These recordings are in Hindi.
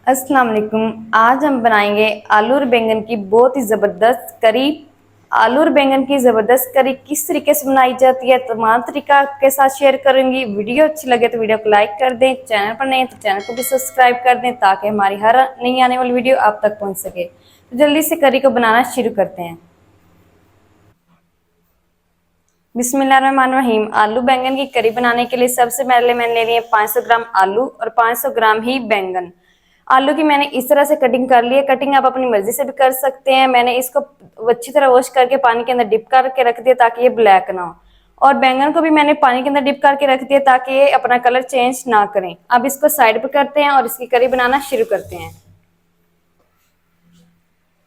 अस्सलाम वालेकुम। आज हम बनाएंगे आलू और बैंगन की बहुत ही ज़बरदस्त करी। आलू और बैंगन की ज़बरदस्त करी किस तरीके से बनाई जाती है तमाम तरीका आपके साथ शेयर करूंगी। वीडियो अच्छी लगे तो वीडियो को लाइक कर दें, चैनल पर नए तो चैनल को भी सब्सक्राइब कर दें ताकि हमारी हर नई आने वाली वीडियो आप तक पहुंच सके। तो जल्दी से करी को बनाना शुरू करते हैं। बिस्मिल्लाहिर्रहमानिर्रहीम। आलू बैंगन की करी बनाने के लिए सबसे पहले मैंने ले लिए 500 ग्राम आलू और 500 ग्राम ही बैंगन। आलू की मैंने इस तरह से कटिंग कर ली है। कटिंग आप अपनी मर्जी से भी कर सकते हैं। मैंने इसको अच्छी तरह वॉश करके पानी के अंदर डिप करके रख दिया ताकि ये ब्लैक ना हो। और बैंगन को भी मैंने पानी के अंदर डिप करके रख दिया ताकि ये अपना कलर चेंज ना करें। अब इसको साइड पर करते हैं और इसकी करी बनाना शुरू करते हैं।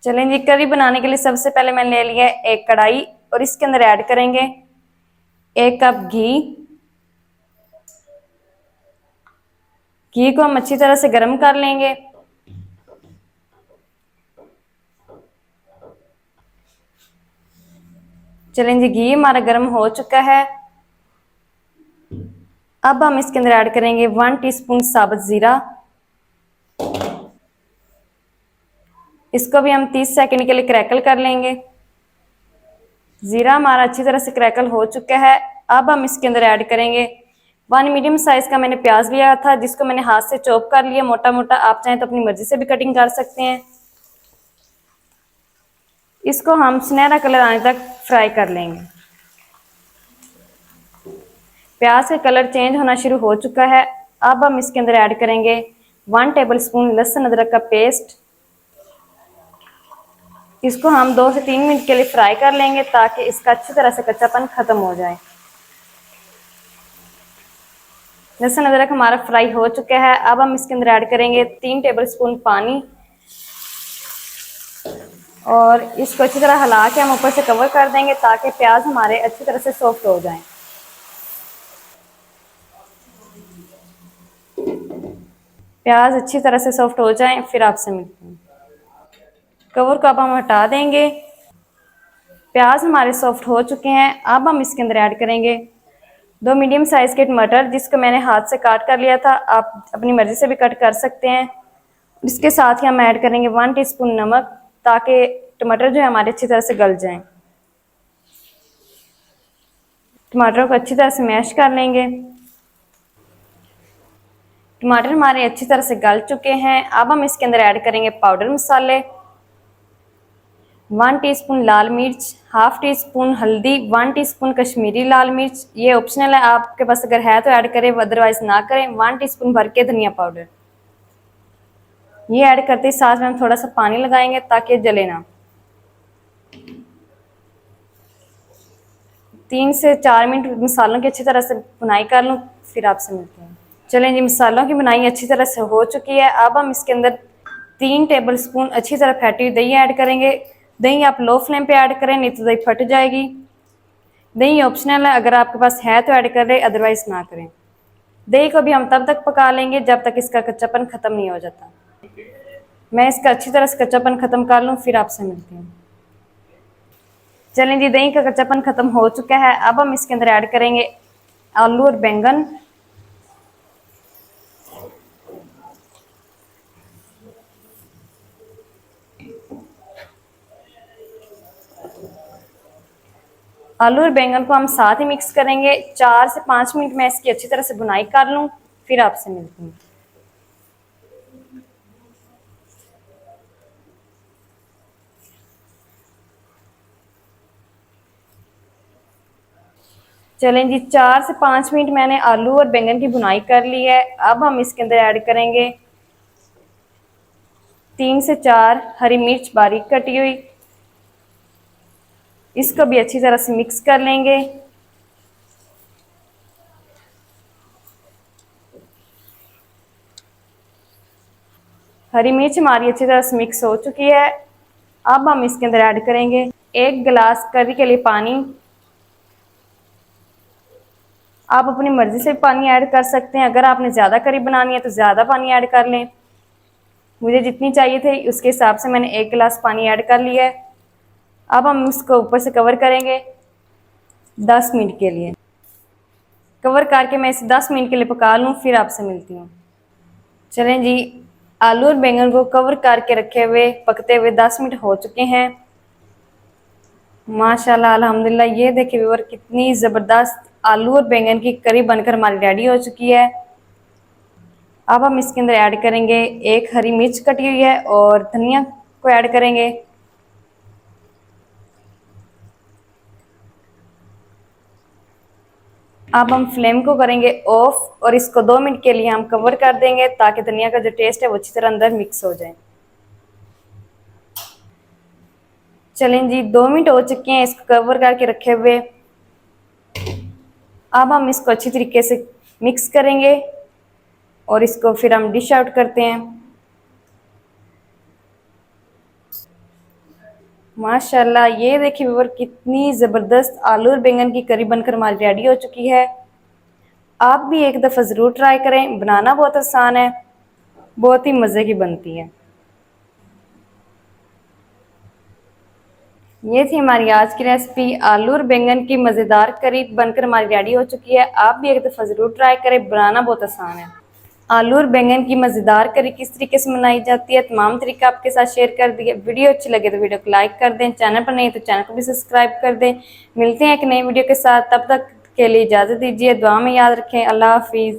चलें जी, करी बनाने के लिए सबसे पहले मैंने ले लिया है एक कढ़ाई और इसके अंदर ऐड करेंगे 1 कप घी। घी को हम अच्छी तरह से गर्म कर लेंगे। चलें जी, घी हमारा गर्म हो चुका है। अब हम इसके अंदर ऐड करेंगे 1 टीस्पून साबुत जीरा। इसको भी हम 30 सेकंड के लिए क्रैकल कर लेंगे। जीरा हमारा अच्छी तरह से क्रैकल हो चुका है। अब हम इसके अंदर ऐड करेंगे 1 मीडियम साइज का मैंने प्याज लिया था जिसको मैंने हाथ से चॉप कर लिया मोटा मोटा। आप चाहें तो अपनी मर्जी से भी कटिंग कर सकते हैं। इसको हम सुनहरा कलर आने तक फ्राई कर लेंगे। प्याज का कलर चेंज होना शुरू हो चुका है। अब हम इसके अंदर ऐड करेंगे 1 टेबल स्पून लहसुन अदरक का पेस्ट। इसको हम 2 से 3 मिनट के लिए फ्राई कर लेंगे ताकि इसका अच्छी तरह से कच्चापन खत्म हो जाए। लहसुन अदरक हमारा फ्राई हो चुका है। अब हम इसके अंदर ऐड करेंगे 3 टेबल स्पून पानी और इसको अच्छी तरह हिला के हम ऊपर से कवर कर देंगे ताकि प्याज हमारे अच्छी तरह से सॉफ्ट हो जाएं। प्याज अच्छी तरह से सॉफ्ट हो जाएं फिर आपसे मिलते हैं। कवर को अब हम हटा देंगे। प्याज हमारे सॉफ्ट हो चुके हैं। अब हम इसके अंदर ऐड करेंगे 2 मीडियम साइज के टमाटर जिसको मैंने हाथ से काट कर लिया था। आप अपनी मर्जी से भी कट कर सकते हैं। इसके साथ ही हम ऐड करेंगे 1 टीस्पून नमक ताकि टमाटर जो है हमारे अच्छी तरह से गल जाएं। टमाटर को अच्छी तरह से मैश कर लेंगे। टमाटर हमारे अच्छी तरह से गल चुके हैं। अब हम इसके अंदर ऐड करेंगे पाउडर मसाले 1 टीस्पून लाल मिर्च, हाफ टी स्पून हल्दी, 1 टीस्पून कश्मीरी लाल मिर्च। ये ऑप्शनल है, आपके पास अगर है तो ऐड करें अदरवाइज ना करें। 1 टीस्पून भर के धनिया पाउडर। ये ऐड करते ही साथ में हम थोड़ा सा पानी लगाएंगे ताकि जले ना। 3 से 4 मिनट मसालों की अच्छी तरह से भुनाई कर लूँ फिर आपसे मिलते हैं। चलें जी, मसालों की बुनाई अच्छी तरह से हो चुकी है। अब हम इसके अंदर 3 टेबल स्पून अच्छी तरह फैटी हुई दही ऐड करेंगे। दही आप लो फ्लेम पे ऐड करें नहीं तो दही फट जाएगी। दही ऑप्शनल है, अगर आपके पास है तो ऐड करें अदरवाइज ना करें। दही को भी हम तब तक पका लेंगे जब तक इसका कच्चापन खत्म नहीं हो जाता। मैं इसका अच्छी तरह से कच्चापन खत्म कर लूँ फिर आपसे मिलती हूँ। चलें जी, दही का कच्चापन खत्म हो चुका है। अब हम इसके अंदर ऐड करेंगे आलू और बैंगन। आलू और बैंगन को हम साथ ही मिक्स करेंगे। 4 से 5 मिनट में इसकी अच्छी तरह से बुनाई कर लूँ फिर आपसे मिलती हूँ। चलें जी, 4 से 5 मिनट मैंने आलू और बैंगन की बुनाई कर ली है। अब हम इसके अंदर ऐड करेंगे 3 से 4 हरी मिर्च बारीक कटी हुई। इसको भी अच्छी तरह से मिक्स कर लेंगे। हरी मिर्च हमारी अच्छी तरह से मिक्स हो चुकी है। अब हम इसके अंदर ऐड करेंगे 1 गिलास करी के लिए पानी। आप अपनी मर्जी से पानी ऐड कर सकते हैं। अगर आपने ज़्यादा करी बनानी है तो ज़्यादा पानी ऐड कर लें। मुझे जितनी चाहिए थे उसके हिसाब से मैंने 1 गिलास पानी ऐड कर लिया है। अब हम इसको ऊपर से कवर करेंगे 10 मिनट के लिए। कवर करके मैं इसे 10 मिनट के लिए पका लूँ फिर आपसे मिलती हूँ। चलें जी, आलू और बैंगन को कवर करके रखे हुए पकते हुए 10 मिनट हो चुके हैं। माशाल्लाह अल्हम्दुलिल्लाह, ये देखिए व्यूअर कितनी ज़बरदस्त आलू और बैंगन की करी बनकर हमारी रेडी हो चुकी है। अब हम इसके अंदर ऐड करेंगे एक हरी मिर्च कटी हुई है और धनिया को ऐड करेंगे। अब हम फ्लेम को करेंगे ऑफ और इसको 2 मिनट के लिए हम कवर कर देंगे ताकि धनिया का जो टेस्ट है वो अच्छी तरह अंदर मिक्स हो जाए। चलें जी, 2 मिनट हो चुके हैं इसको कवर करके रखे हुए। अब हम इसको अच्छी तरीके से मिक्स करेंगे और इसको फिर हम डिश आउट करते हैं। माशाल्लाह, ये देखिए व्यूअर कितनी ज़बरदस्त आलू और बैंगन की करी बनकर हमारी रेडी हो चुकी है। आप भी एक दफ़ा ज़रूर ट्राई करें, बनाना बहुत आसान है, बहुत ही मज़े की बनती है। ये थी हमारी आज की रेसिपी, आलू और बैंगन की मज़ेदार करी बनकर हमारी रेडी हो चुकी है। आप भी एक दफ़ा ज़रूर ट्राई करें, बनाना बहुत आसान है। आलू और बैंगन की मज़ेदार करी किस तरीके से बनाई जाती है, तमाम तरीका आपके साथ शेयर कर दिए। वीडियो अच्छी लगे तो वीडियो को लाइक कर दें, चैनल पर नहीं तो चैनल को भी सब्सक्राइब कर दें। मिलते हैं एक नई वीडियो के साथ, तब तक के लिए इजाज़त दीजिए, दुआ में याद रखें। अल्लाह हाफिज़।